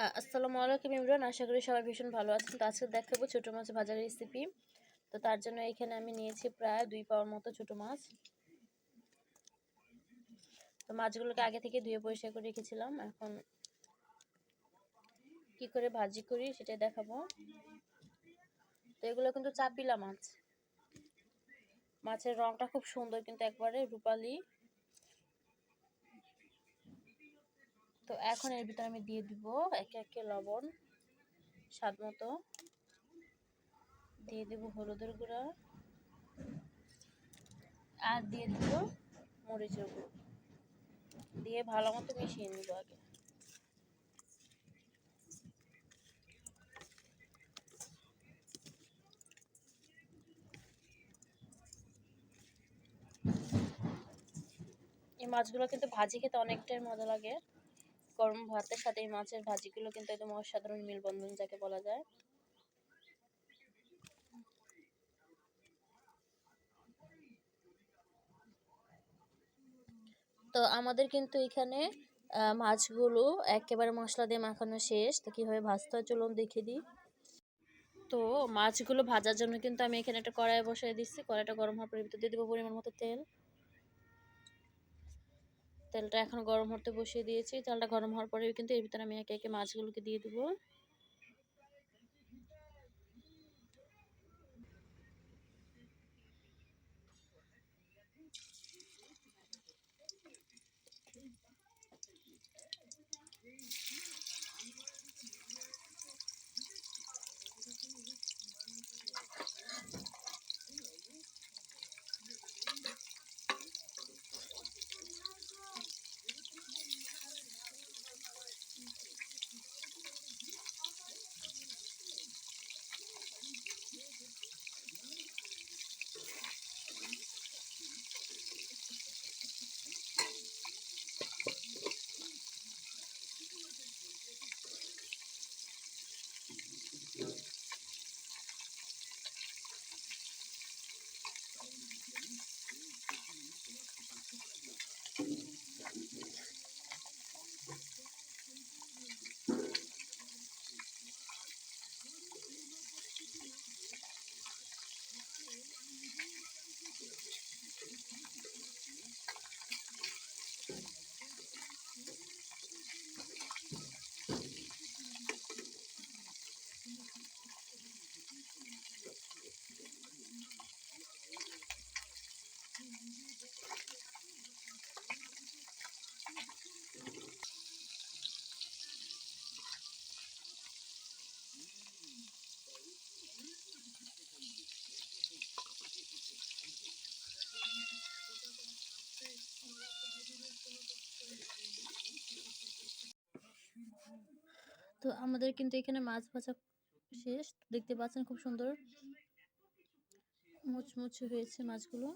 আসসালামু আলাইকুম ইমরান, আশা করি সবাই ভীষণ ভালো আছেন। তো আজকে দেখাবো ছোটো মাছ ভাজার রেসিপি। তো তার জন্য এখানে আমি নিয়েছি প্রায় 2 পাউর মতো ছোটো মাছ। তো মাছগুলোকে আগে থেকে ধুয়ে পরিষ্কার করে রেখেছিলাম। এখন কি করে ভাজি করি সেটাই দেখাবো। তো এগুলো কিন্তু চাপিলা মাছ। মাছের রংটা খুব সুন্দর, কিন্তু একবারে রূপালি। তো এখন এর ভিতরে আমি দিয়ে দিব একে একে লবণ স্বাদ মতো, দিয়ে দেব হলুদের গুঁড়া, আর দিয়ে দিব মরিচের গুঁড়ো, দিয়ে ভালো মতো মিশিয়ে নিব আগে। এই মাছগুলো কিন্তু ভাজি খেতে অনেকটাই মজা লাগে। গরম ভাতের সাথে এই মাছের ভাজিগুলো কিন্তু একদম অসাধারণ মেলবন্ধন যাকে বলা যায়। তো আমাদের কিন্তু এখানে মাছগুলো একেবারে মশলা দিয়ে মাখানো শেষ। তো কীভাবে ভাজতে হয় চলুন দেখে দিই। তো মাছগুলো ভাজার জন্য কিন্তু আমি এখানে একটা কড়াই বসাই দিচ্ছি। কড়াইটা গরম হওয়ার পরে ভিতর দিয়ে দেবো পরিমাণ মতো তেল। তেলটা এখন গরম হতে বসিয়ে দিয়েছি। তেলটা গরম হওয়ার পরে কিন্তু এর ভিতরে আমি একে একে মাছগুলোকে দিয়ে দেবো। তো আমাদের কিন্তু এখানে মাছ ভাজা শেষ। দেখতে পাচ্ছেন খুব সুন্দর মুচমুচে হয়েছে মাছগুলো।